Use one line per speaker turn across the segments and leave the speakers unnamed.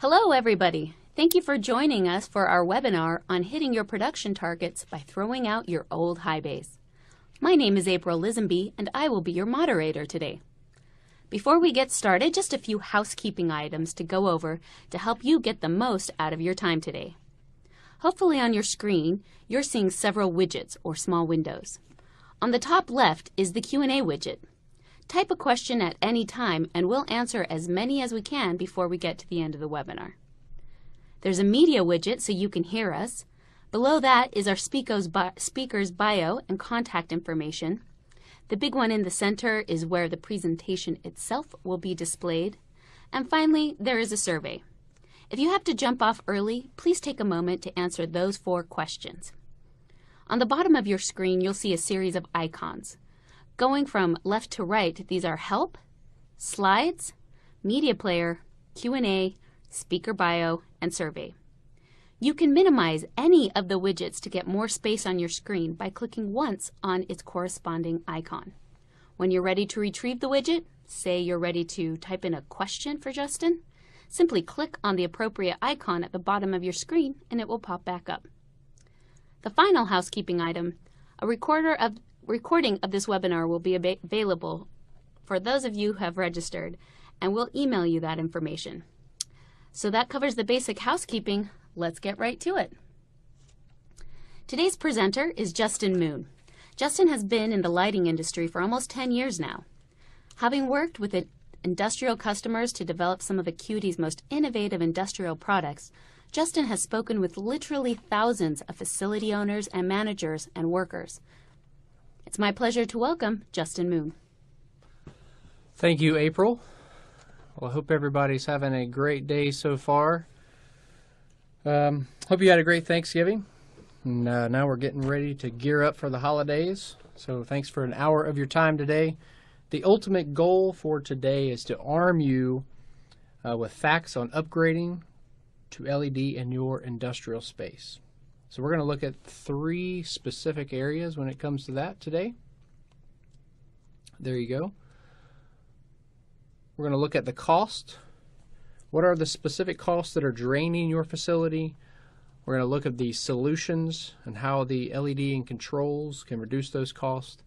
Hello everybody! Thank you for joining us for our webinar on hitting your production targets by throwing out your old high base. My name is April Lisenby and I will be your moderator today. Before we get started, just a few housekeeping items to go over to help you get the most out of your time today. Hopefully on your screen, you're seeing several widgets or small windows. On the top left is the Q&A widget. Type a question at any time and we'll answer as many as we can before we get to the end of the webinar. There's a media widget so you can hear us. Below that is our speaker's bio and contact information. The big one in the center is where the presentation itself will be displayed. And finally, there is a survey. If you have to jump off early, please take a moment to answer those 4 questions. On the bottom of your screen, you'll see a series of icons. Going from left to right, these are Help, Slides, Media Player, Q&A, Speaker Bio, and Survey. You can minimize any of the widgets to get more space on your screen by clicking once on its corresponding icon. When you're ready to retrieve the widget, say you're ready to type in a question for Justin, simply click on the appropriate icon at the bottom of your screen and it will pop back up. The final housekeeping item, a recording of this webinar will be available for those of you who have registered, and we'll email you that information. So that covers the basic housekeeping. Let's get right to it. Today's presenter is Justin Moon. Justin has been in the lighting industry for almost 10 years now. Having worked with industrial customers to develop some of Acuity's most innovative industrial products, Justin has spoken with literally thousands of facility owners and managers and workers. It's my pleasure to welcome Justin Moon.
Thank you, April. Well, I hope everybody's having a great day so far. Hope you had a great Thanksgiving. And, now we're getting ready to gear up for the holidays. So thanks for an hour of your time today. The ultimate goal for today is to arm you with facts on upgrading to LED in your industrial space. So we're going to look at 3 specific areas when it comes to that today. There you go. We're going to look at the cost. What are the specific costs that are draining your facility? We're going to look at the solutions and how the LED and controls can reduce those costs,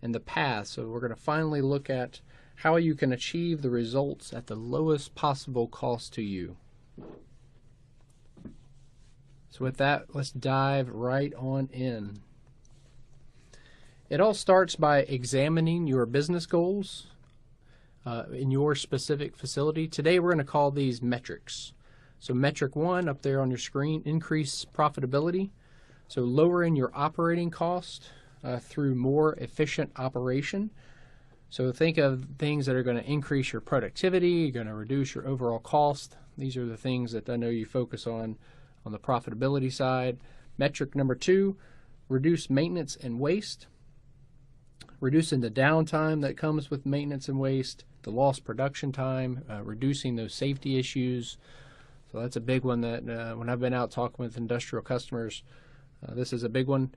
and the path. So we're going to finally look at how you can achieve the results at the lowest possible cost to you. So with that, let's dive right on in. It all starts by examining your business goals in your specific facility. Today we're going to call these metrics. So metric 1 up there on your screen, increase profitability. So lowering your operating cost through more efficient operation. So think of things that are going to increase your productivity, you're going to reduce your overall cost. These are the things that I know you focus on the profitability side. Metric number 2, reduce maintenance and waste. Reducing the downtime that comes with maintenance and waste, the lost production time, reducing those safety issues. So that's a big one that when I've been out talking with industrial customers, this is a big one.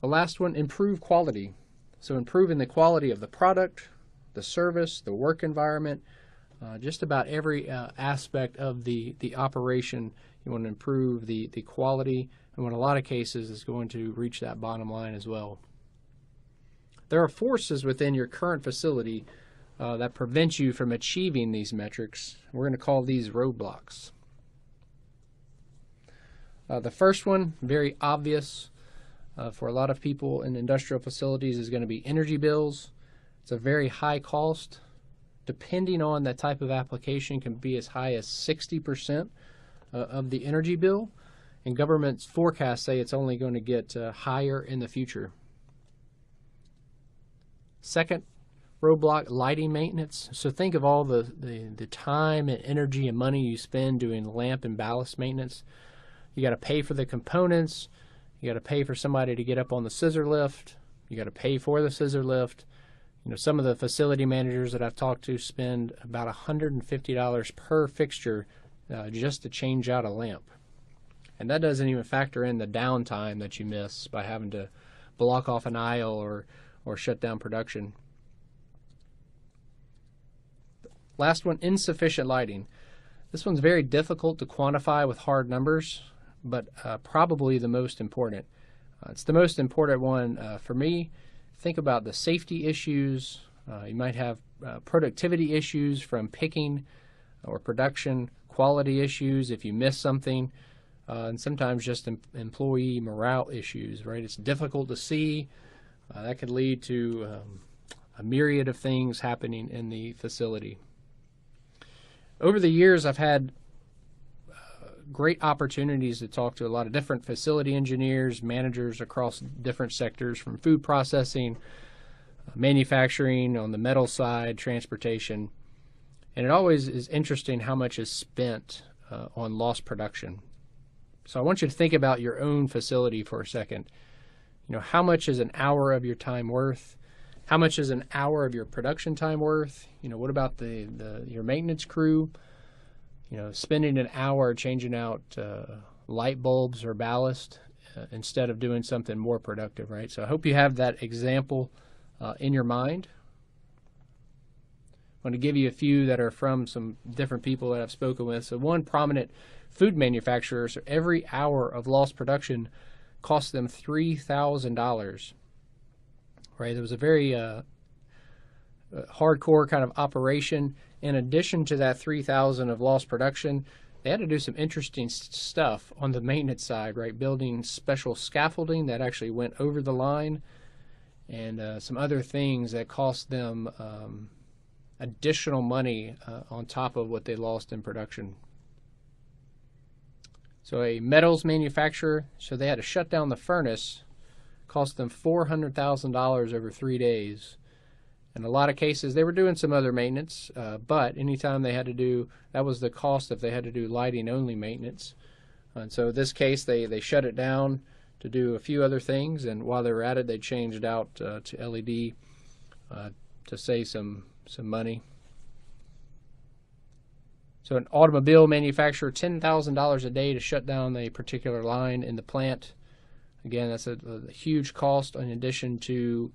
The last one, improve quality. So improving the quality of the product, the service, the work environment, just about every aspect of the operation. You want to improve the quality, and in a lot of cases is going to reach that bottom line as well. There are forces within your current facility that prevent you from achieving these metrics. We're going to call these roadblocks. The first one, very obvious for a lot of people in industrial facilities, is going to be energy bills. It's a very high cost. Depending on that type of application, can be as high as 60% of the energy bill, and government's forecasts say it's only going to get higher in the future. Second roadblock, lighting maintenance. So think of all the time and energy and money you spend doing lamp and ballast maintenance. You got to pay for the components, you got to pay for somebody to get up on the scissor lift, you got to pay for the scissor lift. You know, some of the facility managers that I've talked to spend about $150 per fixture just to change out a lamp. And that doesn't even factor in the downtime that you miss by having to block off an aisle or shut down production. Last one, insufficient lighting. This one's very difficult to quantify with hard numbers, but probably the most important. It's the most important one for me. Think about the safety issues. You might have productivity issues from picking or production, quality issues if you miss something, and sometimes just employee morale issues, right? It's difficult to see. That could lead to a myriad of things happening in the facility. Over the years, I've had great opportunities to talk to a lot of different facility engineers, managers across different sectors, from food processing, manufacturing, on the metal side, transportation. And it always is interesting how much is spent on lost production. So I want you to think about your own facility for a second. You know, how much is an hour of your time worth? How much is an hour of your production time worth? You know, what about your maintenance crew? You know, spending an hour changing out light bulbs or ballast instead of doing something more productive, right? So I hope you have that example in your mind. I want to give you a few that are from some different people that I've spoken with. So one prominent food manufacturer, so every hour of lost production cost them $3,000. Right, it was a very hardcore kind of operation. In addition to that $3,000 of lost production, they had to do some interesting stuff on the maintenance side, right? Building special scaffolding that actually went over the line, and some other things that cost them additional money on top of what they lost in production. So a metals manufacturer, so they had to shut down the furnace, cost them $400,000 over 3 days. In a lot of cases, they were doing some other maintenance, but anytime they had to do, that was the cost if they had to do lighting only maintenance. And so in this case, they shut it down to do a few other things, and while they were at it, they changed out to LED to save some money. So an automobile manufacturer, $10,000 a day to shut down a particular line in the plant. Again, that's a huge cost in addition to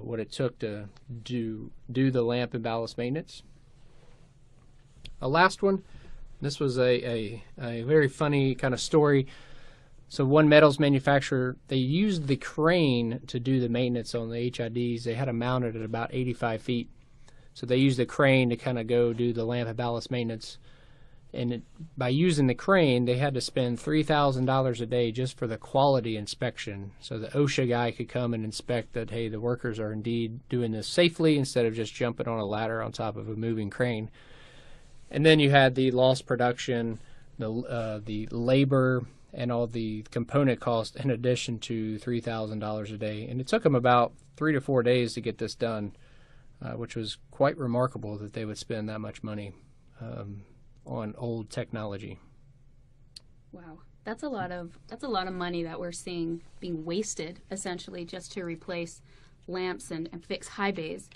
what it took to do the lamp and ballast maintenance. A last one, this was a very funny kind of story. So one metals manufacturer, they used the crane to do the maintenance on the HIDs. They had them mounted at about 85 feet. So they used the crane to kind of go do the lamp and ballast maintenance. And by using the crane, they had to spend $3,000 a day just for the quality inspection. So the OSHA guy could come and inspect that, hey, the workers are indeed doing this safely instead of just jumping on a ladder on top of a moving crane. And then you had the lost production, the labor, and all the component costs in addition to $3,000 a day. And it took them about 3 to 4 days to get this done, which was quite remarkable that they would spend that much money on old technology.
Wow, that's a lot of money that we're seeing being wasted essentially just to replace lamps and fix high bays.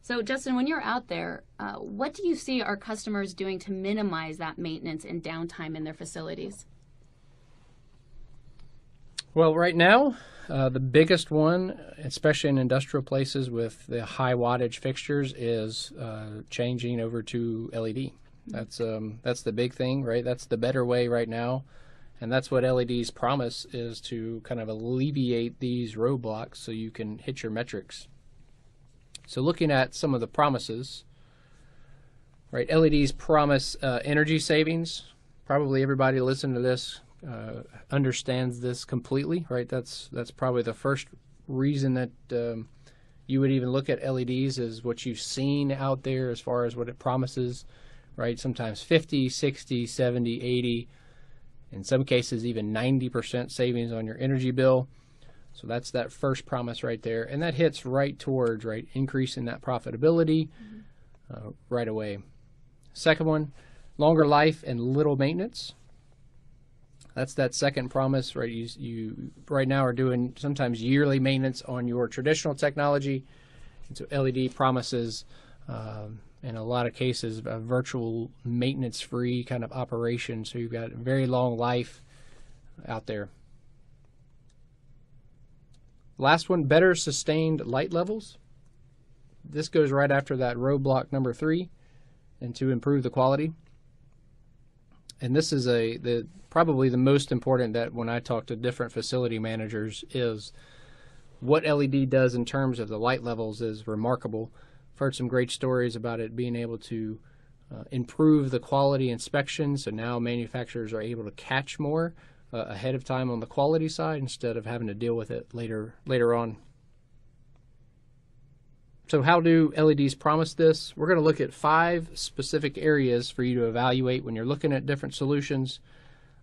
So Justin, when you're out there, what do you see our customers doing to minimize that maintenance and downtime in their facilities?
Well, right now, the biggest one, especially in industrial places with the high wattage fixtures, is changing over to LED. That's the big thing, right? That's the better way right now, and that's what LED's promise is, to kind of alleviate these roadblocks so you can hit your metrics. So looking at some of the promises, right? LED's promise energy savings. Probably everybody listening to this understands this completely, right? That's probably the first reason that you would even look at LEDs, is what you've seen out there as far as what it promises. Right, sometimes 50, 60, 70, 80, in some cases even 90% savings on your energy bill. So that's that first promise right there, and that hits right towards increasing that profitability right away. Second one, longer life and little maintenance. That's that second promise, right? You right now are doing sometimes yearly maintenance on your traditional technology, and so LED promises in a lot of cases, a virtual maintenance-free kind of operation. So you've got a very long life out there. Last one, better sustained light levels. This goes right after that roadblock number 3, and to improve the quality. and this is probably the most important that when I talk to different facility managers is what LED does in terms of the light levels is remarkable. I've heard some great stories about it being able to improve the quality inspection, so now manufacturers are able to catch more ahead of time on the quality side instead of having to deal with it later on. So how do LEDs promise this? We're going to look at 5 specific areas for you to evaluate when you're looking at different solutions,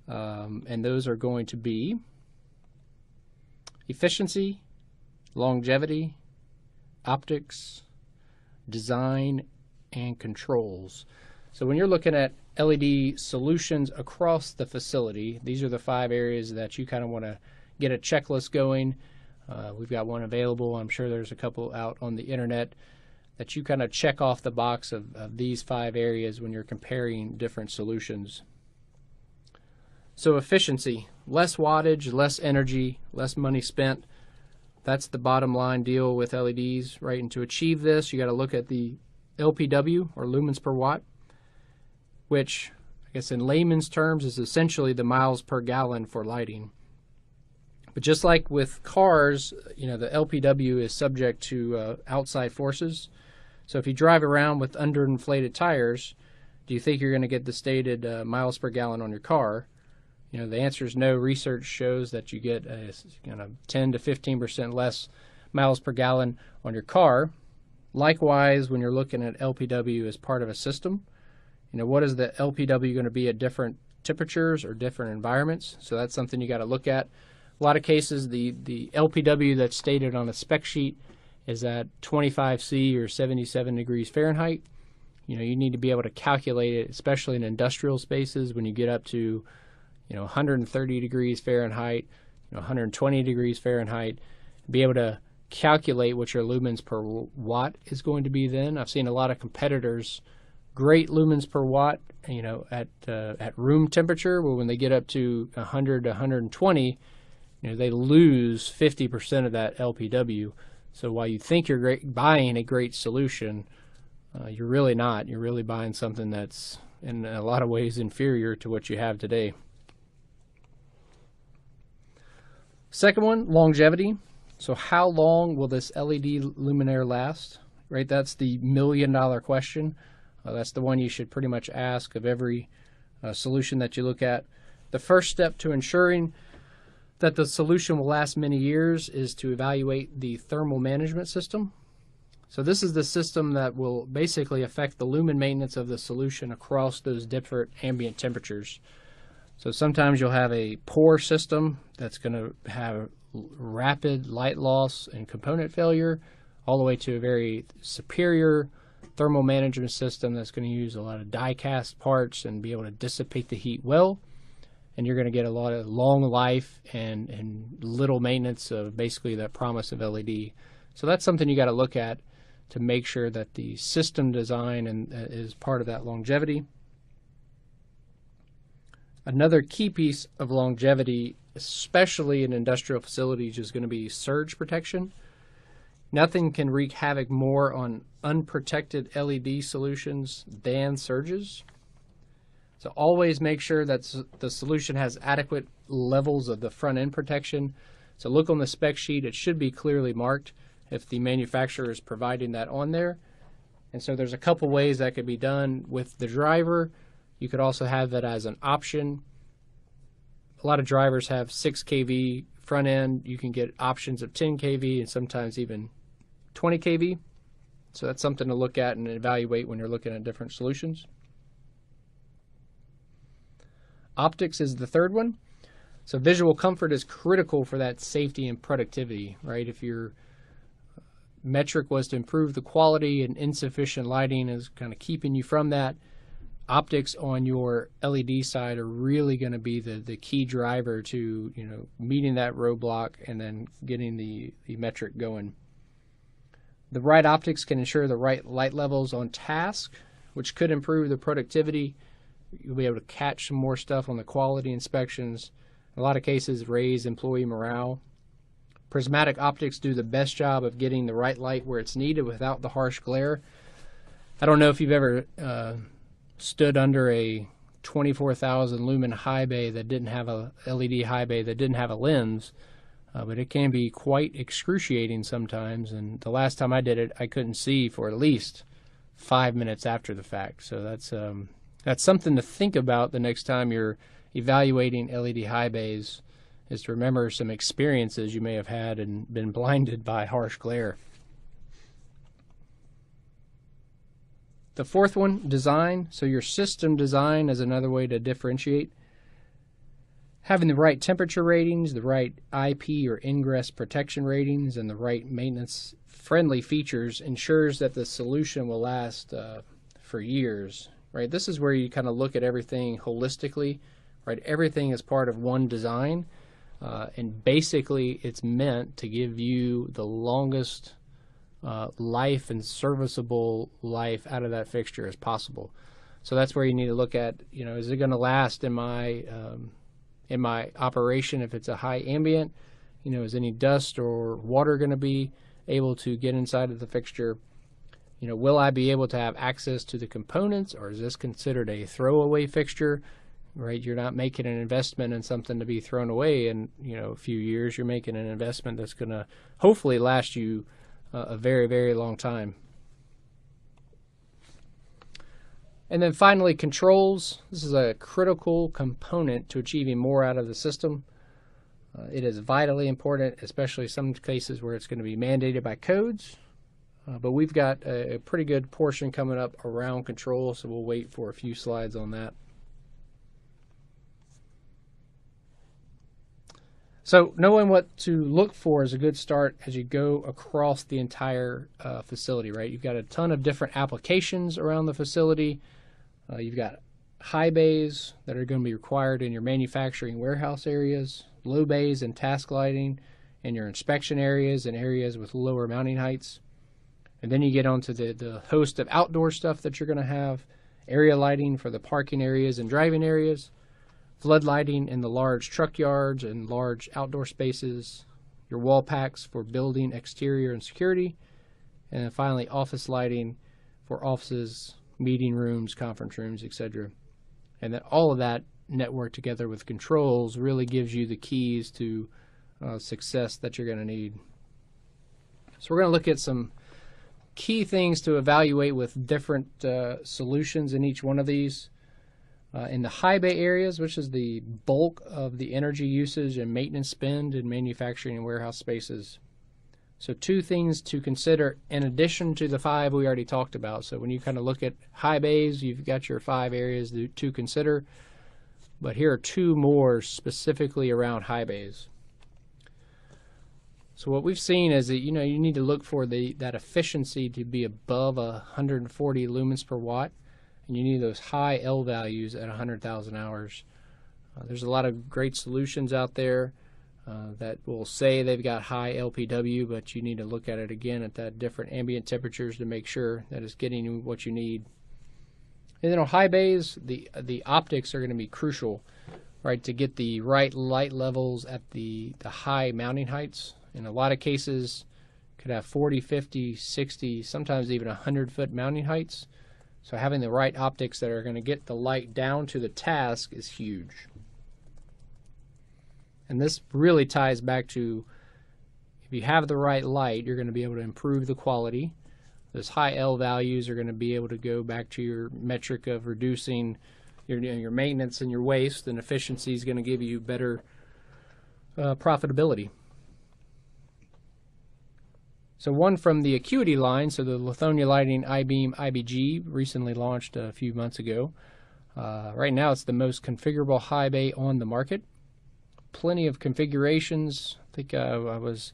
and those are going to be efficiency, longevity, optics, design, and controls. So when you're looking at LED solutions across the facility, these are the 5 areas that you kind of want to get a checklist going. We've got one available. I'm sure there's a couple out on the internet that you kind of check off the box of these 5 areas when you're comparing different solutions. So efficiency, less wattage, less energy, less money spent. That's the bottom line deal with LEDs, right? And to achieve this, you got to look at the LPW, or lumens per watt, which I guess in layman's terms is essentially the miles per gallon for lighting. But just like with cars, the LPW is subject to outside forces. So if you drive around with underinflated tires, do you think you're going to get the stated miles per gallon on your car? The answer is no. Research shows that you get 10 to 15% less miles per gallon on your car. Likewise, when you're looking at LPW as part of a system, what is the LPW going to be at different temperatures or different environments? So that's something you got to look at. A lot of cases, the LPW that's stated on a spec sheet is at 25 C or 77 degrees Fahrenheit. You need to be able to calculate it, especially in industrial spaces when you get up to 130 degrees Fahrenheit, 120 degrees Fahrenheit, be able to calculate what your lumens per watt is going to be then. I've seen a lot of competitors, great lumens per watt, at room temperature, but when they get up to 100 to 120, they lose 50% of that LPW. So while you think you're buying a great solution, you're really not. You're really buying something that's in a lot of ways inferior to what you have today. Second one, longevity. So how long will this LED luminaire last? Right, that's the million-dollar question. That's the one you should pretty much ask of every solution that you look at. The first step to ensuring that the solution will last many years is to evaluate the thermal management system. So this is the system that will basically affect the lumen maintenance of the solution across those different ambient temperatures. So sometimes you'll have a poor system that's going to have rapid light loss and component failure, all the way to a very superior thermal management system that's going to use a lot of die-cast parts and be able to dissipate the heat well. And you're going to get a lot of long life and little maintenance of basically that promise of LED. So that's something you got to look at to make sure that the system design is part of that longevity. Another key piece of longevity, especially in industrial facilities, is going to be surge protection. Nothing can wreak havoc more on unprotected LED solutions than surges. So always make sure that the solution has adequate levels of the front end protection. So look on the spec sheet. It should be clearly marked if the manufacturer is providing that on there. And so there's a couple ways that could be done with the driver. You could also have that as an option. A lot of drivers have 6 kV front end. You can get options of 10 kV and sometimes even 20 kV. So that's something to look at and evaluate when you're looking at different solutions. Optics is the third one. So visual comfort is critical for that safety and productivity, right? If your metric was to improve the quality and insufficient lighting is kind of keeping you from that, optics on your LED side are really going to be the key driver to meeting that roadblock and then getting the metric going. The right optics can ensure the right light levels on task, which could improve the productivity. You'll be able to catch some more stuff on the quality inspections. In a lot of cases, raise employee morale. Prismatic optics do the best job of getting the right light where it's needed without the harsh glare. I don't know if you've ever stood under a 24,000 lumen high bay that didn't have a LED high bay that didn't have a lens, but it can be quite excruciating sometimes. And the last time I did it, I couldn't see for at least 5 minutes after the fact. So that's something to think about the next time you're evaluating LED high bays, is to remember some experiences you may have had and been blinded by harsh glare. The fourth one, design. So your system design is another way to differentiate. Having the right temperature ratings, the right IP or ingress protection ratings, and the right maintenance-friendly features ensures that the solution will last for years. Right? This is where you kind of look at everything holistically. Right? Everything is part of one design, and basically it's meant to give you the longest life and serviceable life out of that fixture as possible. So that's where you need to look at, is it going to last in my operation if it's a high ambient? Is any dust or water going to be able to get inside of the fixture? Will I be able to have access to the components, or is this considered a throwaway fixture? Right? You're not making an investment in something to be thrown away in a few years. You're making an investment that's going to hopefully last you a very, very long time. And then finally, controls. This is a critical component to achieving more out of the system. It is vitally important, especially some cases where it's going to be mandated by codes. But we've got a pretty good portion coming up around control, so we'll wait for a few slides on that. So knowing what to look for is a good start as you go across the entire facility, right? You've got a ton of different applications around the facility. You've got high bays that are going to be required in your manufacturing warehouse areas, low bays and task lighting in your inspection areas and areas with lower mounting heights. And then you get onto the host of outdoor stuff that you're going to have, area lighting for the parking areas and driving areas, flood lighting in the large truck yards and large outdoor spaces, your wall packs for building exterior and security, and then finally office lighting for offices, meeting rooms, conference rooms, etc. And then all of that networked together with controls really gives you the keys to success that you're going to need. So we're going to look at some key things to evaluate with different solutions in each one of these. In the high bay areas, which is the bulk of the energy usage and maintenance spend in manufacturing and warehouse spaces. So 2 things to consider in addition to the 5 we already talked about. So when you kind of look at high bays, you've got your 5 areas to consider. But here are 2 more specifically around high bays. So what we've seen is that you need to look for that efficiency to be above 140 lumens per watt. And you need those high L values at 100,000 hours. There's a lot of great solutions out there that will say they've got high LPW, but you need to look at it again at that different ambient temperatures to make sure that it's getting you what you need. And then on high bays, the optics are going to be crucial, right, to get the right light levels at the high mounting heights. In a lot of cases, could have 40, 50, 60, sometimes even 100-foot mounting heights. So having the right optics that are going to get the light down to the task is huge. And this really ties back to, if you have the right light, you're going to be able to improve the quality. Those high L values are going to be able to go back to your metric of reducing your maintenance and your waste, and efficiency is going to give you better profitability. So one from the Acuity line, so the Lithonia Lighting iBeam IBG, recently launched a few months ago. Right now it's the most configurable high bay on the market. Plenty of configurations. I think I was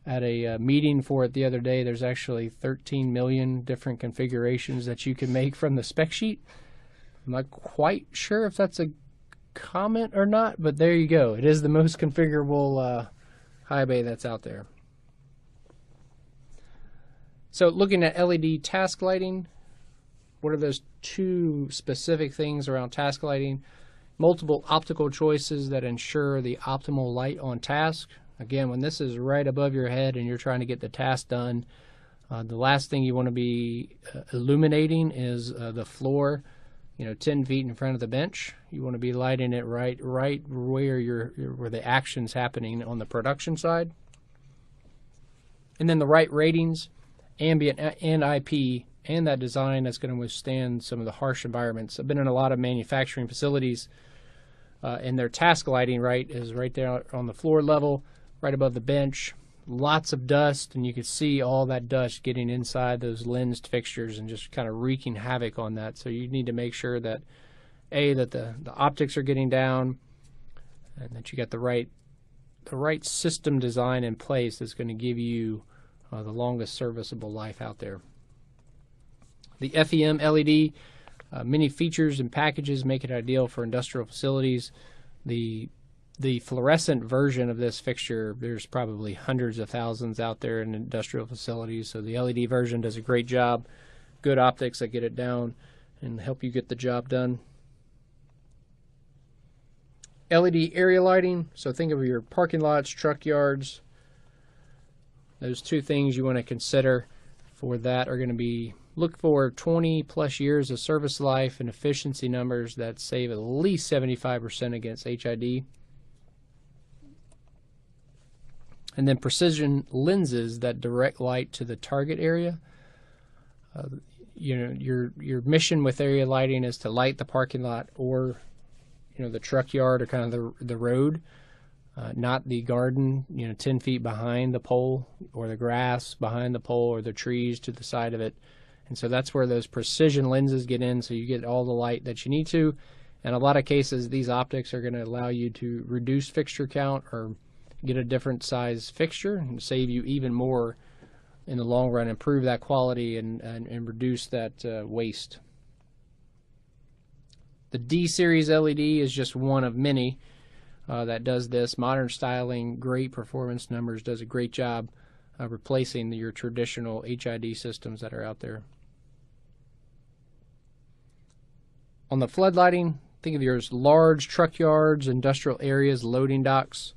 at a meeting for it the other day. There's actually 13 million different configurations that you can make from the spec sheet. I'm not quite sure if that's a comment or not, but there you go. It is the most configurable high bay that's out there. So looking at LED task lighting, what are those 2 specific things around task lighting? Multiple optical choices that ensure the optimal light on task. Again, when this is right above your head and you're trying to get the task done, the last thing you want to be illuminating is the floor. 10 feet in front of the bench. You want to be lighting it right where where the action's happening on the production side. And then the right ratings, ambient and IP, and that design that's going to withstand some of the harsh environments. I've been in a lot of manufacturing facilities, and their task lighting is right there on the floor level, right above the bench. Lots of dust, and you can see all that dust getting inside those lensed fixtures and just kind of wreaking havoc on that. So you need to make sure that that the optics are getting down, and that you got the right system design in place that's going to give you the longest serviceable life out there. The FEM LED, many features and packages make it ideal for industrial facilities. The fluorescent version of this fixture, there's probably hundreds of thousands out there in industrial facilities, so the LED version does a great job. Good optics that get it down and help you get the job done. LED area lighting, so think of your parking lots, truck yards. Those two things you want to consider for that are going to be, look for 20 plus years of service life and efficiency numbers that save at least 75% against HID. And then precision lenses that direct light to the target area. Your mission with area lighting is to light the parking lot or the truck yard or kind of the road, not the garden 10 feet behind the pole, or the grass behind the pole, or the trees to the side of it. And so that's where those precision lenses get in, so you get all the light that you need to. In a lot of cases, these optics are going to allow you to reduce fixture count or get a different size fixture and save you even more in the long run, improve that quality and reduce that waste. The D series LED is just one of many that does this. Modern styling, great performance numbers, does a great job replacing your traditional HID systems that are out there. On the flood lighting, think of your large truck yards, industrial areas, loading docks.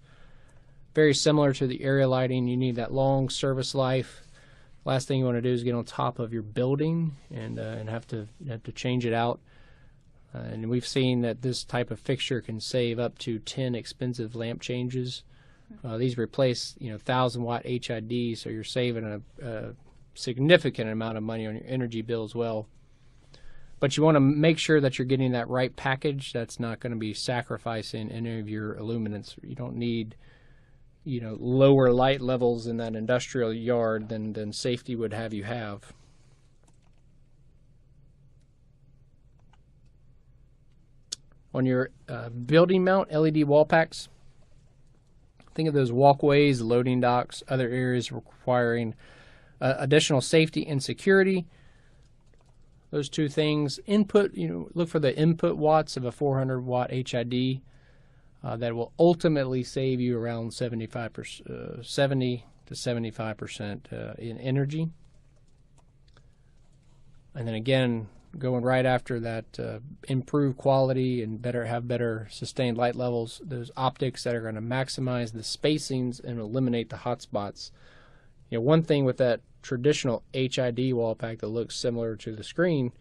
Very similar to the area lighting, you need that long service life. Last thing you want to do is get on top of your building and have to change it out. And we've seen that this type of fixture can save up to 10 expensive lamp changes. These replace 1,000-watt HID, so you're saving a significant amount of money on your energy bill as well. But you want to make sure that you're getting that right package that's not going to be sacrificing any of your illuminance. You don't need lower light levels in that industrial yard than safety would have you have. On your building mount LED wall packs, think of those walkways, loading docks, other areas requiring additional safety and security. Those two things. Input, look for the input watts of a 400-watt HID. That will ultimately save you around 70 to 75% in energy. And then again, going right after that, improved quality and have better sustained light levels. Those optics that are going to maximize the spacings and eliminate the hot spots. One thing with that traditional HID wall pack that looks similar to the screen,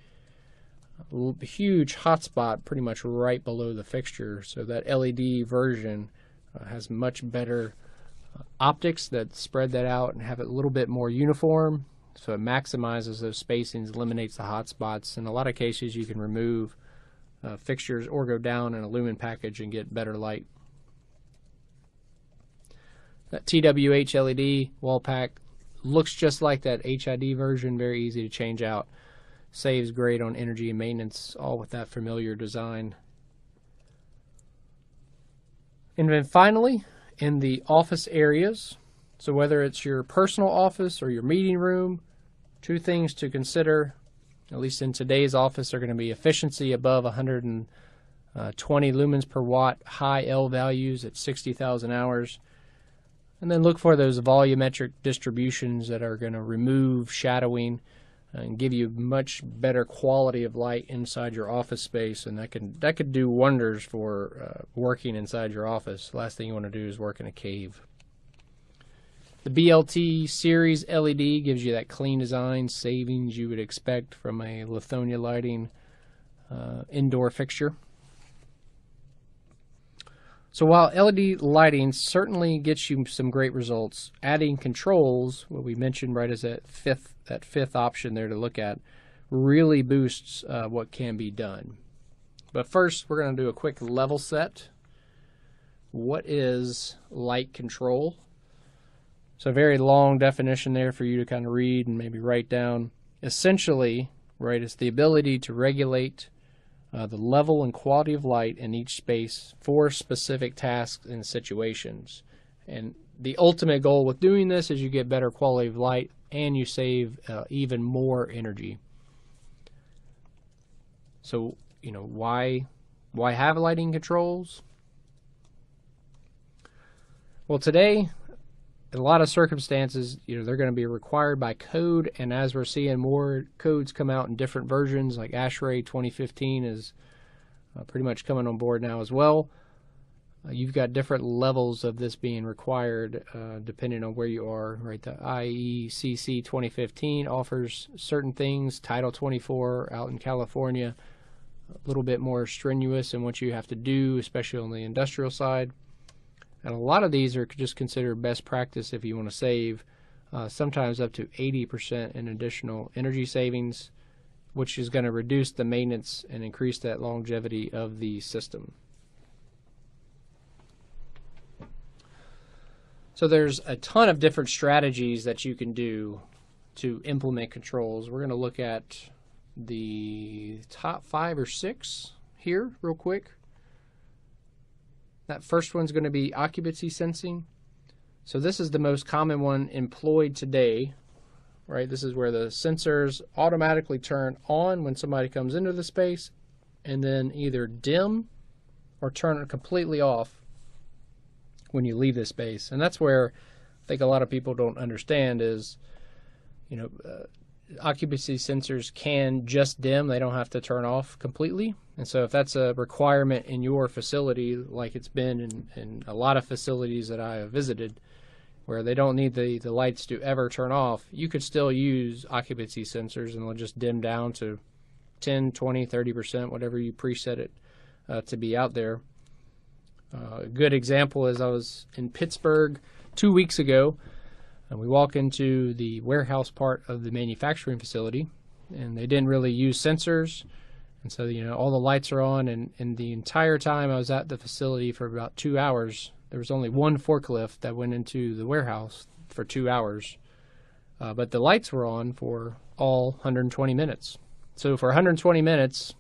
a huge hotspot pretty much right below the fixture, so that LED version has much better optics that spread that out and have it a little bit more uniform, so it maximizes those spacings, eliminates the hotspots. In a lot of cases you can remove fixtures or go down in a lumen package and get better light. That TWH LED wall pack looks just like that HID version, very easy to change out. Saves great on energy and maintenance, all with that familiar design. And then finally, in the office areas, so whether it's your personal office or your meeting room, two things to consider, at least in today's office, are going to be efficiency above 120 lumens per watt, high L values at 60,000 hours. And then look for those volumetric distributions that are going to remove shadowing and give you much better quality of light inside your office space, and that could do wonders for working inside your office. Last thing you want to do is work in a cave. The BLT series LED gives you that clean design savings you would expect from a Lithonia lighting indoor fixture. So while LED lighting certainly gets you some great results, adding controls, what we mentioned right as that fifth option there to look at, really boosts what can be done. But first, we're going to do a quick level set. What is light control? So a very long definition there for you to kind of read and maybe write down. Essentially, right, it's the ability to regulate the level and quality of light in each space for specific tasks and situations. And the ultimate goal with doing this is you get better quality of light and you save even more energy. So, why have lighting controls? Well, today, in a lot of circumstances, they're going to be required by code, and as we're seeing more codes come out in different versions, like ASHRAE 2015 is pretty much coming on board now as well. You've got different levels of this being required depending on where you are. Right, the IECC 2015 offers certain things. Title 24 out in California, a little bit more strenuous in what you have to do, especially on the industrial side. And a lot of these are just considered best practice if you want to save sometimes up to 80% in additional energy savings, which is going to reduce the maintenance and increase that longevity of the system. So there's a ton of different strategies that you can do to implement controls. We're going to look at the top 5 or 6 here real quick. That first one's going to be occupancy sensing. So this is the most common one employed today, right? This is where the sensors automatically turn on when somebody comes into the space and then either dim or turn it completely off when you leave the space. And that's where I think a lot of people don't understand is, occupancy sensors can just dim. They don't have to turn off completely. And so if that's a requirement in your facility, like it's been in a lot of facilities that I have visited, where they don't need the lights to ever turn off, you could still use occupancy sensors and they'll just dim down to 10, 20, 30%, whatever you preset it to be out there. A good example is I was in Pittsburgh 2 weeks ago, and we walk into the warehouse part of the manufacturing facility, and they didn't really use sensors. And so, all the lights are on, and the entire time I was at the facility for about 2 hours, there was only one forklift that went into the warehouse for 2 hours. But the lights were on for all 120 minutes. So for 120 minutes,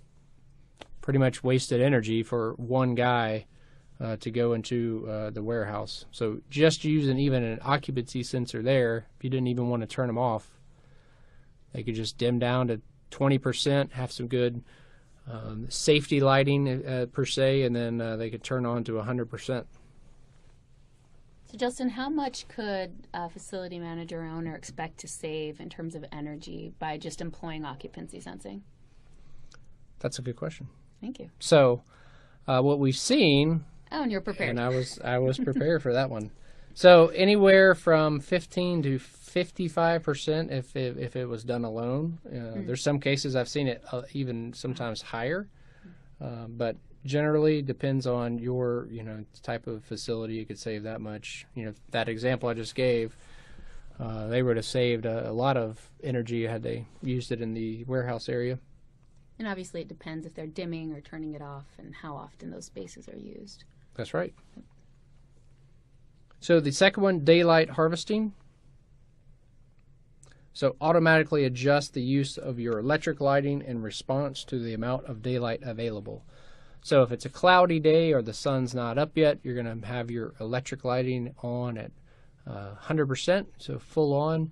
pretty much wasted energy for one guy to go into the warehouse. So just using even an occupancy sensor there, if you didn't even want to turn them off, they could just dim down to 20%, have some good safety lighting per se, and then they could turn on to 100%.
So Justin, how much could a facility manager or owner expect to save in terms of energy by just employing occupancy sensing?
That's a good question.
Thank you.
So what we've seen...
Oh, and you're prepared.
And I was prepared for that one. So anywhere from 15 to 55% if it was done alone. There's some cases I've seen it even sometimes higher, but generally depends on your type of facility. You could save that much. That example I just gave, they would have saved a lot of energy had they used it in the warehouse area.
And obviously it depends if they're dimming or turning it off and how often those spaces are used.
That's right. So the second one, daylight harvesting. So automatically adjust the use of your electric lighting in response to the amount of daylight available. So if it's a cloudy day or the sun's not up yet, you're going to have your electric lighting on at 100%, so full on.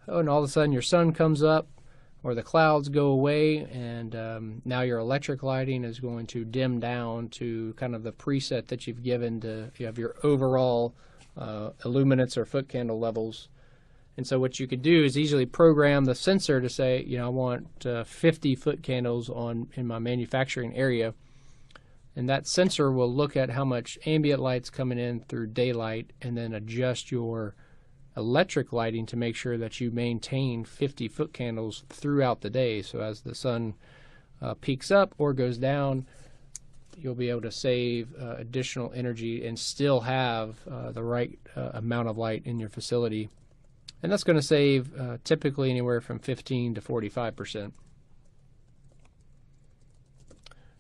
Oh, and all of a sudden your sun comes up or the clouds go away, and now your electric lighting is going to dim down to kind of the preset that you've given to you have your overall illuminance or foot candle levels. And so what you could do is easily program the sensor to say, I want 50 foot candles in my manufacturing area. And that sensor will look at how much ambient light's coming in through daylight and then adjust your electric lighting to make sure that you maintain 50 foot candles throughout the day. So as the sun peaks up or goes down, you'll be able to save additional energy and still have the right amount of light in your facility. And that's going to save typically anywhere from 15 to 45%.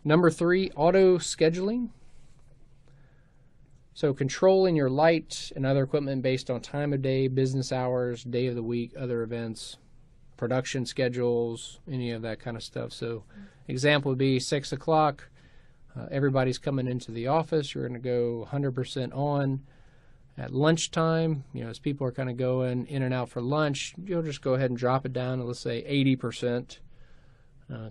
Number 3, auto scheduling. So controlling your light and other equipment based on time of day, business hours, day of the week, other events, production schedules, any of that kind of stuff. So example would be 6 o'clock. Everybody's coming into the office. You're going to go 100% on. At lunchtime, as people are kind of going in and out for lunch, you'll just go ahead and drop it down to, let's say, 80%.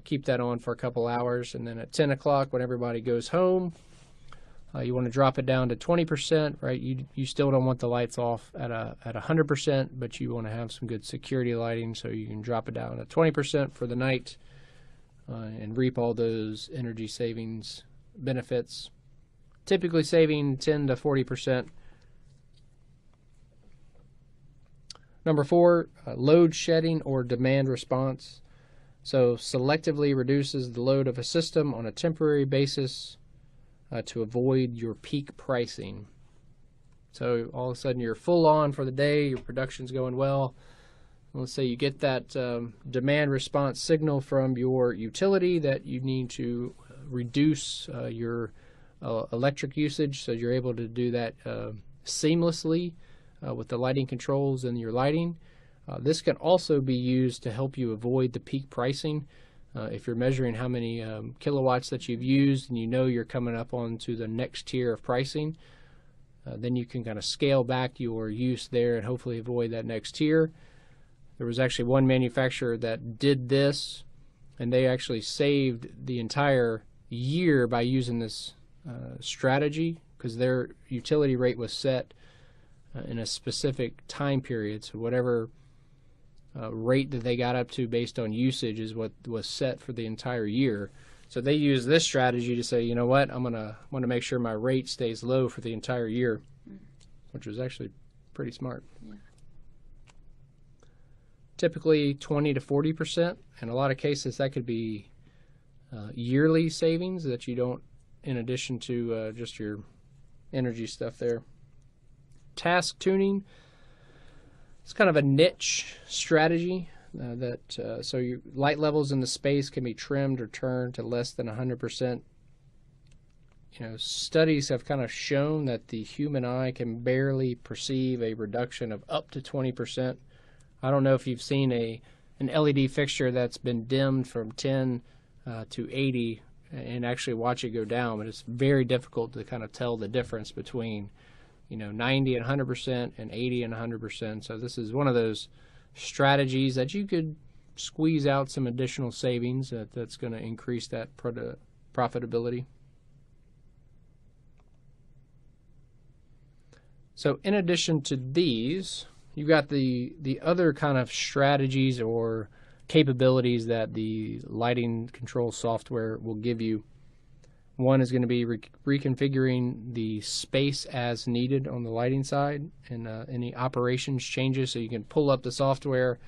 Keep that on for a couple hours. And then at 10 o'clock, when everybody goes home, you want to drop it down to 20%, right? You still don't want the lights off at 100%, but you want to have some good security lighting, so you can drop it down to 20% for the night and reap all those energy savings benefits. Typically saving 10 to 40%. Number 4, load shedding or demand response. So selectively reduces the load of a system on a temporary basis to avoid your peak pricing. So all of a sudden you're full on for the day, your production's going well. Let's say you get that demand response signal from your utility that you need to reduce your electric usage, so you're able to do that seamlessly with the lighting controls and your lighting. This can also be used to help you avoid the peak pricing. If you're measuring how many kilowatts that you've used and you know you're coming up onto the next tier of pricing, then you can kind of scale back your use there and hopefully avoid that next tier. There was actually one manufacturer that did this, and they actually saved the entire year by using this strategy, because their utility rate was set in a specific time period. So whatever rate that they got up to based on usage is what was set for the entire year. So they used this strategy to say, you know what, want to make sure my rate stays low for the entire year, which was actually pretty smart. Yeah. Typically 20 to 40%. In a lot of cases, that could be yearly savings that you don't, in addition to just your energy stuff there. Task tuning. It's kind of a niche strategy so your light levels in the space can be trimmed or turned to less than 100%. Studies have kind of shown that the human eye can barely perceive a reduction of up to 20%. I don't know if you've seen an LED fixture that's been dimmed from 10 to 80 and actually watch it go down, but it's very difficult to kind of tell the difference between 90 and 100% and 80 and 100%. So this is one of those strategies that you could squeeze out some additional savings that's going to increase that profitability. So in addition to these, you've got the other kind of strategies or capabilities that the lighting control software will give you. One is going to be reconfiguring the space as needed on the lighting side and any operations changes. So you can pull up the software.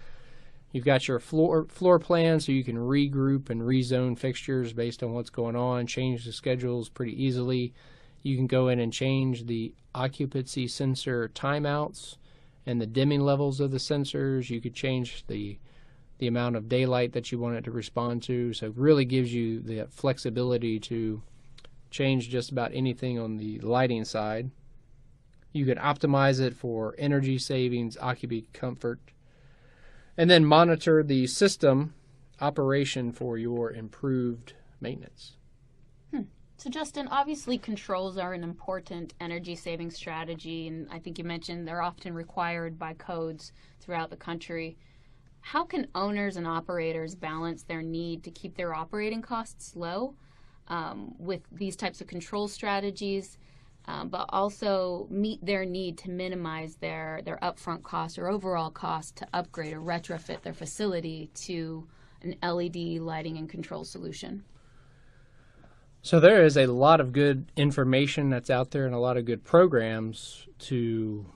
You've got your floor plan, so you can regroup and rezone fixtures based on what's going on, change the schedules pretty easily. You can go in and change the occupancy sensor timeouts and the dimming levels of the sensors. You could change the amount of daylight that you want it to respond to. So it really gives you the flexibility to change just about anything on the lighting side. You can optimize it for energy savings, occupant comfort, and then monitor the system operation for your improved maintenance.
So Justin, obviously controls are an important energy saving strategy, and I think you mentioned they're often required by codes throughout the country. How can owners and operators balance their need to keep their operating costs low with these types of control strategies, but also meet their need to minimize their upfront cost or overall cost to upgrade or retrofit their facility to an LED lighting and control solution?
So there is a lot of good information that's out there and a lot of good programs to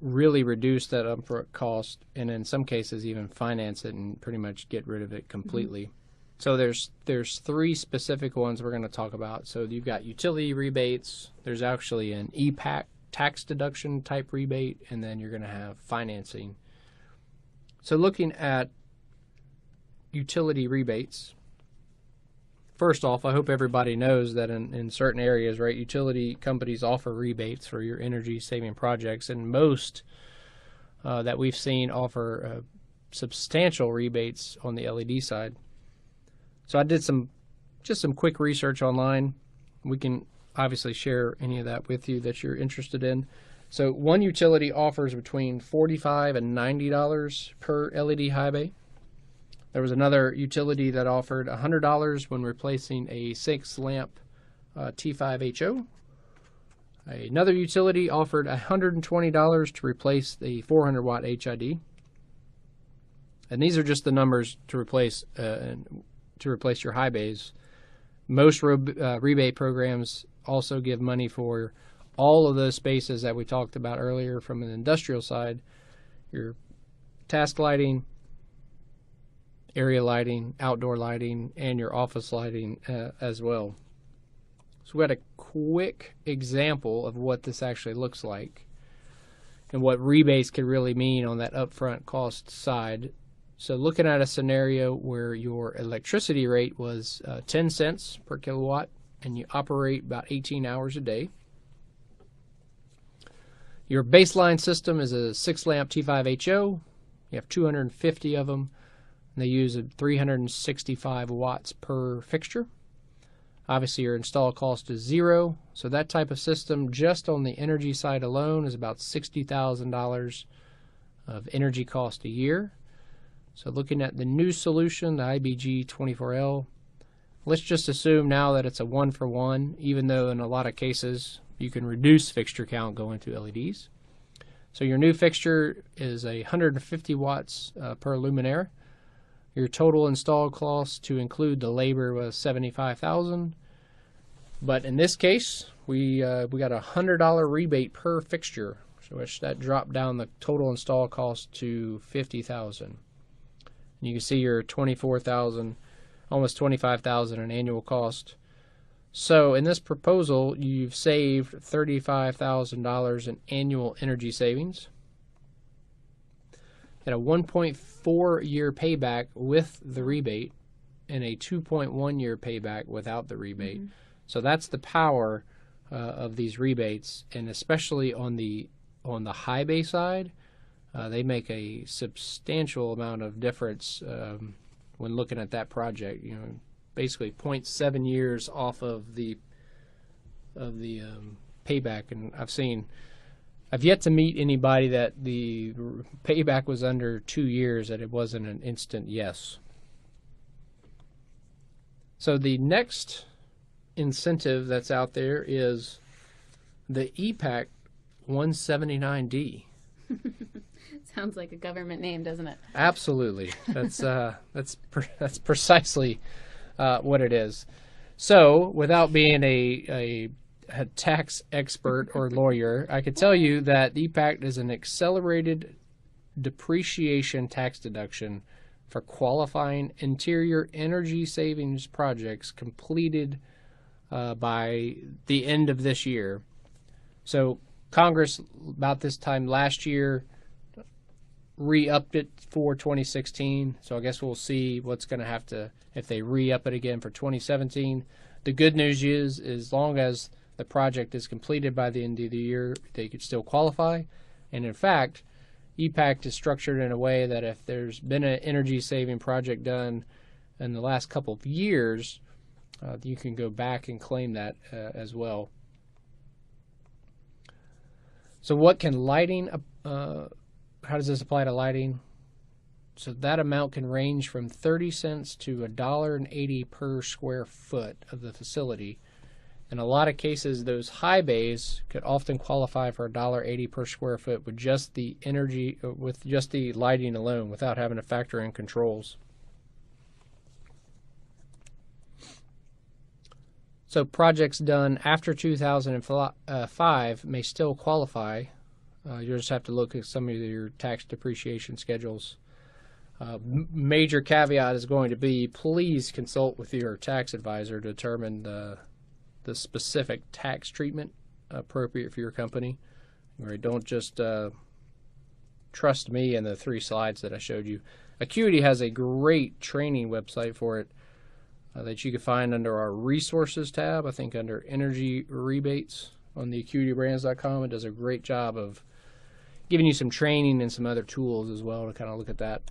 really reduce that upfront cost, and in some cases even finance it and pretty much get rid of it completely. So there's three specific ones we're going to talk about. So you've got utility rebates. There's actually an EPAC tax deduction type rebate, and then you're going to have financing. So looking at utility rebates, first off, I hope everybody knows that in certain areas, right, utility companies offer rebates for your energy saving projects, and most that we've seen offer substantial rebates on the LED side. So I did some quick research online. We can obviously share any of that with you that you're interested in. So one utility offers between $45 and $90 per LED high bay. There was another utility that offered $100 when replacing a 6-lamp T5HO. Another utility offered $120 to replace the 400-watt HID. And these are just the numbers to replace your high bays. Most rebate programs also give money for all of those spaces that we talked about earlier from an industrial side, your task lighting, area lighting, outdoor lighting, and your office lighting as well. So we got a quick example of what this actually looks like and what rebates could really mean on that upfront cost side. So looking at a scenario where your electricity rate was 10 cents per kilowatt and you operate about 18 hours a day. Your baseline system is a 6-lamp T5HO. You have 250 of them. And they use 365 watts per fixture. Obviously, your install cost is zero. So that type of system, just on the energy side alone, is about $60,000 of energy cost a year. So looking at the new solution, the IBG24L, let's just assume now that it's a 1-for-1, even though in a lot of cases you can reduce fixture count going to LEDs. So your new fixture is 150 watts per luminaire. Your total install cost to include the labor was $75,000. But in this case, we got a $100 rebate per fixture, so which that dropped down the total install cost to $50,000. You can see your $24,000, almost $25,000 in annual cost. So in this proposal, you've saved $35,000 in annual energy savings. At a 1.4-year payback with the rebate and a 2.1-year payback without the rebate. Mm-hmm. So that's the power of these rebates, and especially on the high bay side, they make a substantial amount of difference when looking at that project. You know, basically 0.7 years off of the payback, and I've yet to meet anybody that the payback was under 2 years, that it wasn't an instant yes. So the next incentive that's out there is the EPAC 179D.
Sounds like a government name, doesn't it?
Absolutely. That's precisely what it is. So, without being a tax expert or lawyer, I could tell you that the EPAC is an accelerated depreciation tax deduction for qualifying interior energy savings projects completed by the end of this year. So Congress, about this time last year, re-upped it for 2016. So I guess we'll see what's going to have to, if they re-up it again for 2017. The good news is, as long as the project is completed by the end of the year, they could still qualify. And in fact, EPAC is structured in a way that if there's been an energy saving project done in the last couple of years, you can go back and claim that as well. So what can lighting, how does this apply to lighting? So that amount can range from 30 cents to $1.80 per square foot of the facility. In a lot of cases, those high bays could often qualify for $1.80 per square foot with just the energy, with just the lighting alone, without having to factor in controls. So projects done after 2005 may still qualify. You'll just have to look at some of your tax depreciation schedules. Major caveat is going to be, please consult with your tax advisor to determine the specific tax treatment appropriate for your company. Right? Don't just trust me and the 3 slides that I showed you. Acuity has a great training website for it that you can find under our resources tab. I think under energy rebates on the acuitybrands.com. It does a great job of giving you some training and some other tools as well to kind of look at that.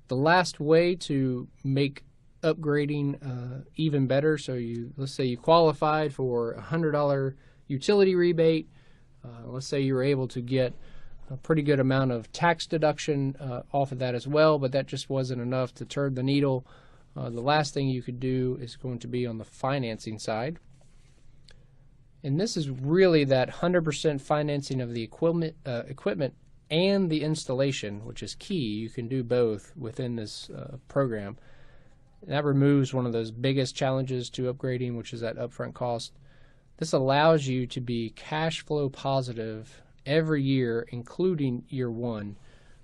The last way to make upgrading even better, so let's say you qualified for a $100 utility rebate. Let's say you were able to get a pretty good amount of tax deduction off of that as well, but that just wasn't enough to turn the needle. The last thing you could do is going to be on the financing side. And this is really that 100% financing of the equipment and the installation, which is key. You can do both within this program. And that removes one of those biggest challenges to upgrading, which is that upfront cost. This allows you to be cash flow positive every year, including year 1.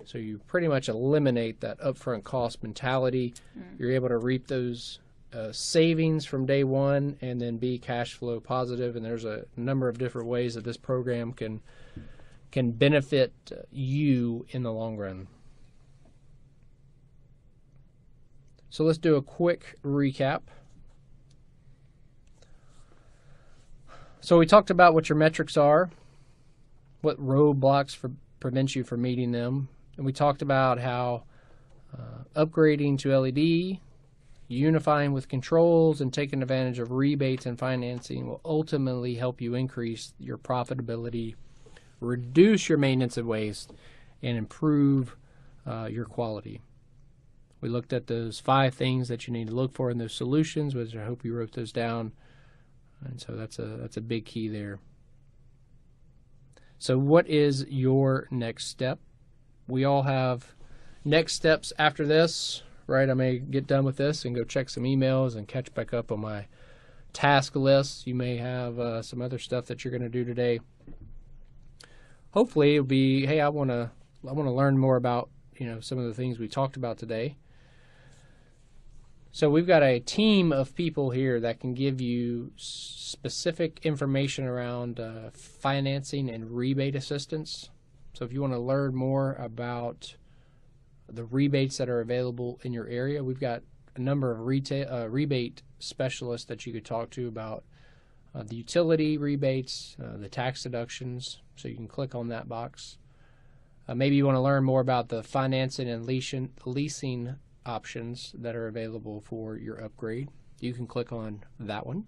So you pretty much eliminate that upfront cost mentality. You're able to reap those savings from day 1 and then be cash flow positive. And there's a number of different ways that this program can benefit you in the long run. So let's do a quick recap. So we talked about what your metrics are, what roadblocks prevent you from meeting them, and we talked about how upgrading to LED, unifying with controls, and taking advantage of rebates and financing will ultimately help you increase your profitability, reduce your maintenance and waste, and improve your quality. We looked at those 5 things that you need to look for in those solutions, which I hope you wrote those down. And so that's a big key there. So what is your next step? We all have next steps after this, right? I may get done with this and go check some emails and catch back up on my task list. You may have some other stuff that you're going to do today. Hopefully it'll be, hey, I want to learn more about, some of the things we talked about today. So we've got a team of people here that can give you specific information around financing and rebate assistance. So if you want to learn more about the rebates that are available in your area, we've got a number of rebate specialists that you could talk to about the utility rebates, the tax deductions. So you can click on that box. Maybe you want to learn more about the financing and leasing options that are available for your upgrade. You can click on that one.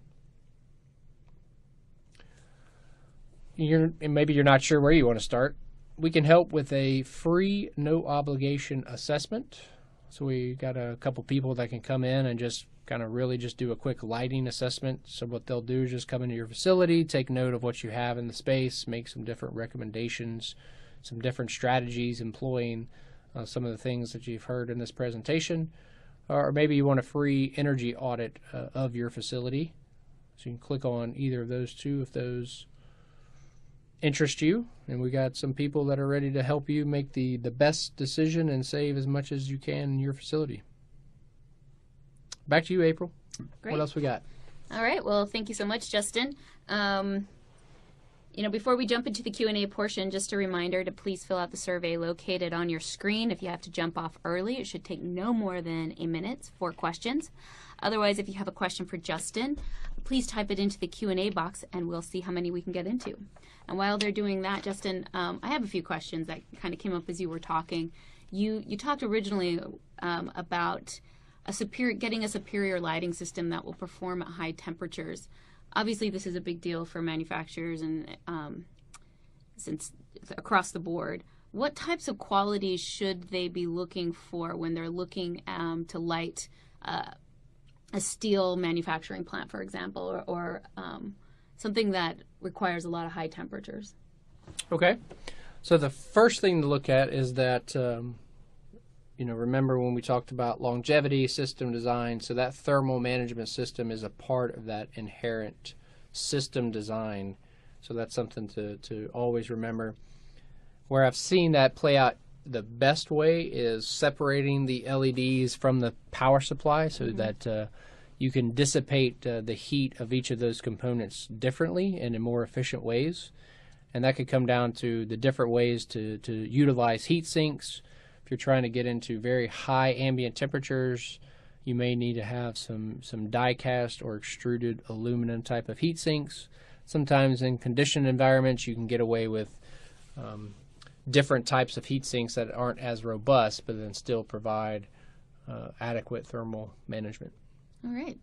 Maybe you're not sure where you want to start. We can help with a free, no obligation assessment. So we got a couple people that can come in and just kind of really just do a quick lighting assessment. So what they'll do is just come into your facility, take note of what you have in the space, make some different recommendations, some different strategies employing some of the things that you've heard in this presentation. Or maybe you want a free energy audit of your facility. So you can click on either of those 2 if those interest you. And we got some people that are ready to help you make the best decision and save as much as you can in your facility. Back to you, April.
Great.
What else we got?
All right. Well, thank you so much, Justin. Before we jump into the Q&A portion, just a reminder to please fill out the survey located on your screen. If you have to jump off early, it should take no more than a minute for questions. Otherwise, if you have a question for Justin, please type it into the Q&A box and we'll see how many we can get into. And while they're doing that, Justin, I have a few questions that kind of came up as you were talking. You talked originally about getting a superior lighting system that will perform at high temperatures. Obviously, this is a big deal for manufacturers and since across the board. What types of qualities should they be looking for when they're looking to light a steel manufacturing plant, for example, or something that requires a lot of high temperatures?
Okay. So the first thing to look at is that, remember when we talked about longevity, system design, so that thermal management system is a part of that inherent system design. So that's something to always remember. Where I've seen that play out the best way is separating the LEDs from the power supply so that you can dissipate the heat of each of those components differently and in more efficient ways. And that could come down to the different ways to utilize heat sinks. If you're trying to get into very high ambient temperatures, you may need to have some die-cast or extruded aluminum type of heat sinks. Sometimes in conditioned environments, you can get away with different types of heat sinks that aren't as robust, but then still provide adequate thermal management.
All right.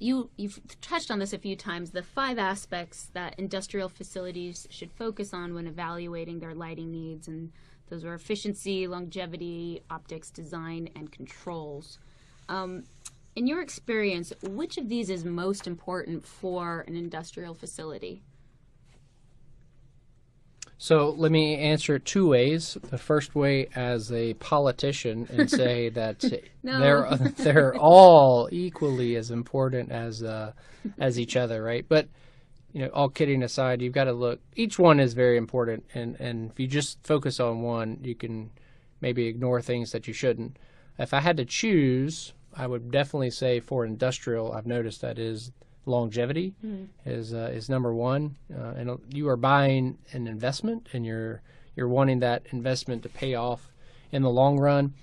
You've touched on this a few times, the 5 aspects that industrial facilities should focus on when evaluating their lighting needs, and those are efficiency, longevity, optics, design, and controls. In your experience, which of these is most important for an industrial facility?
So let me answer it 2 ways. The first way as a politician and say that
No.
they're all equally as important as each other, right? But all kidding aside, you've got to look. Each one is very important, and if you just focus on one, you can maybe ignore things that you shouldn't. If I had to choose, I would definitely say for industrial, I've noticed that is longevity is number one, and you are buying an investment, and you're wanting that investment to pay off in the long run.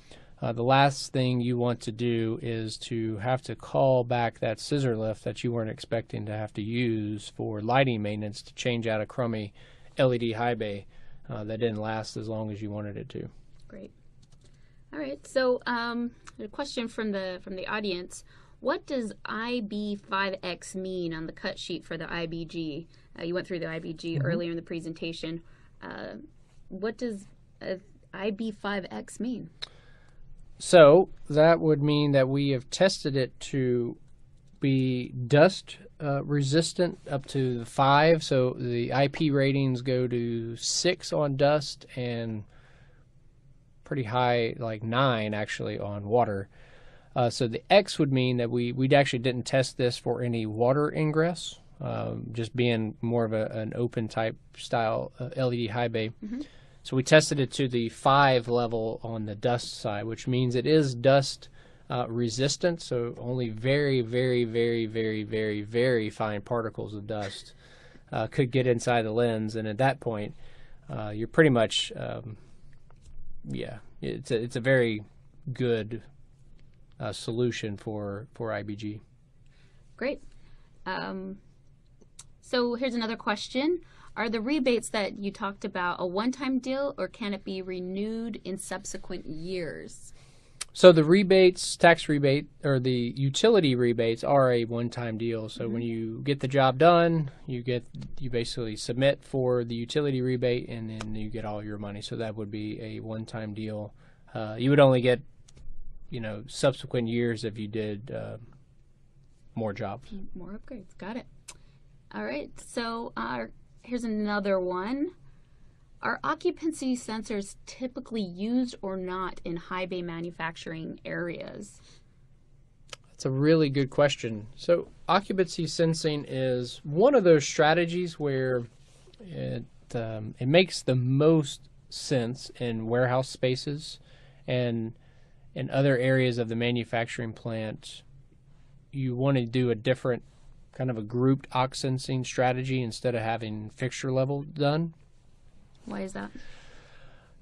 The last thing you want to do is to have to call back that scissor lift that you weren't expecting to have to use for lighting maintenance to change out a crummy LED high bay that didn't last as long as you wanted it to.
Great. All right. So a question from the audience. What does IB5X mean on the cut sheet for the IBG? You went through the IBG earlier in the presentation. What does IB5X mean?
So that would mean that we have tested it to be dust resistant up to 5. So the IP ratings go to 6 on dust and pretty high, like 9 actually on water. So the X would mean that we actually didn't test this for any water ingress, just being more of an open type style LED high bay. So we tested it to the 5 level on the dust side, which means it is dust resistant. So only very, very, very, very, very, very fine particles of dust could get inside the lens, and at that point, you're pretty much, it's a very good solution for IBG.
Great. So here's another question. Are the rebates that you talked about a one-time deal, or can it be renewed in subsequent years?
So the rebates, tax rebate, or the utility rebates are a one-time deal. So when you get the job done, you basically submit for the utility rebate, and then you get all your money. So that would be a one-time deal. You would only get subsequent years if you did more jobs.
More upgrades. Got it. All right. So here's another one. Are occupancy sensors typically used or not in high bay manufacturing areas?
That's a really good question. So occupancy sensing is one of those strategies where it makes the most sense in warehouse spaces, and in other areas of the manufacturing plant, you want to do a different kind of a grouped ox sensing strategy instead of having fixture level done.
Why is that?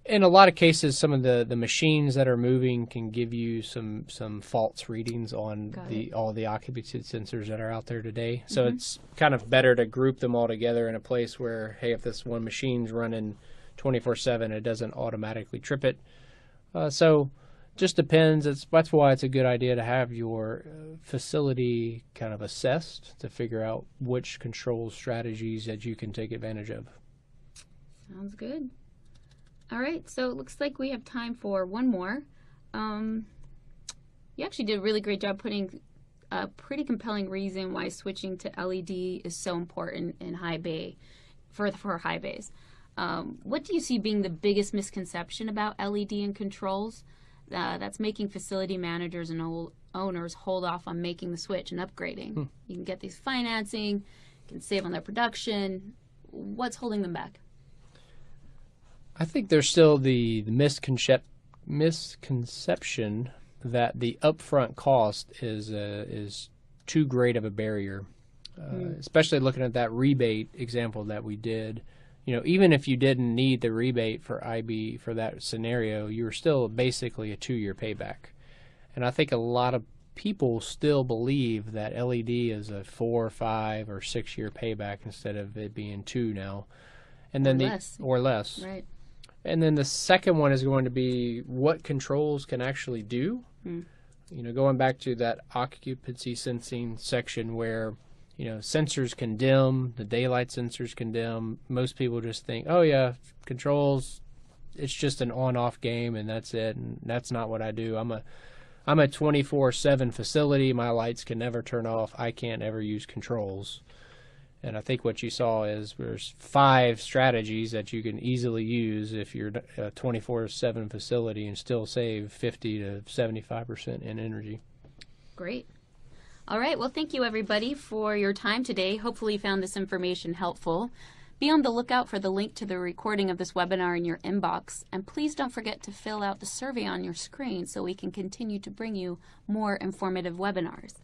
In a lot of cases, some of the machines that are moving can give you some false readings on all the occupancy sensors that are out there today. So it's kind of better to group them all together in a place where, hey, if this one machine's running 24/7, it doesn't automatically trip it. So just depends. That's why it's a good idea to have your facility kind of assessed to figure out which control strategies that you can take advantage of.
Sounds good. All right, so it looks like we have time for one more. You actually did a really great job putting a pretty compelling reason why switching to LED is so important in high bay, for high bays. What do you see being the biggest misconception about LED and controls that's making facility managers and owners hold off on making the switch and upgrading? You can get these financing, you can save on their production. What's holding them back?
I think there's still the misconception that the upfront cost is too great of a barrier, especially looking at that rebate example that we did. You know, even if you didn't need the rebate for IB for that scenario, you were still basically a 2-year payback. And I think a lot of people still believe that LED is a 4, 5, or 6-year payback instead of it being 2 now. And then or less.
Right.
And then the second one is going to be what controls can actually do. You know, going back to that occupancy sensing section where, you know, sensors can dim, the daylight sensors can dim. Most people just think, oh yeah, controls, it's just an on-off game and that's it. And that's not what I do. I'm a 24/7 facility. My lights can never turn off. I can't ever use controls. And I think what you saw is there's 5 strategies that you can easily use if you're a 24/7 facility and still save 50 to 75% in energy.
Great. All right. Well, thank you, everybody, for your time today. Hopefully you found this information helpful. Be on the lookout for the link to the recording of this webinar in your inbox. And please don't forget to fill out the survey on your screen so we can continue to bring you more informative webinars.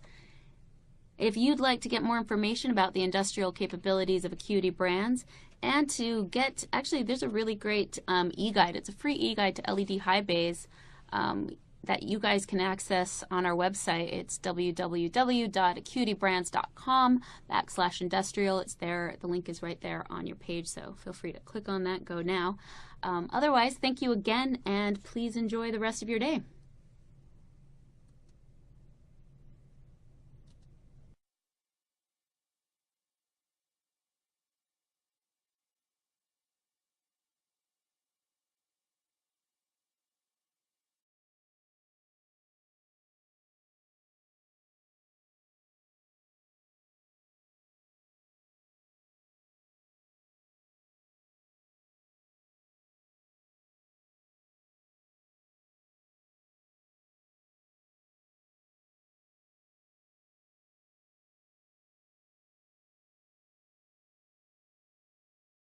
If you'd like to get more information about the industrial capabilities of Acuity brands and to get, actually there's a really great e-guide. It's a free e-guide to LED high bays that you guys can access on our website. It's www.acuitybrands.com/industrial. It's there. The link is right there on your page, so feel free to click on that. Go now. Otherwise, thank you again, and please enjoy the rest of your day.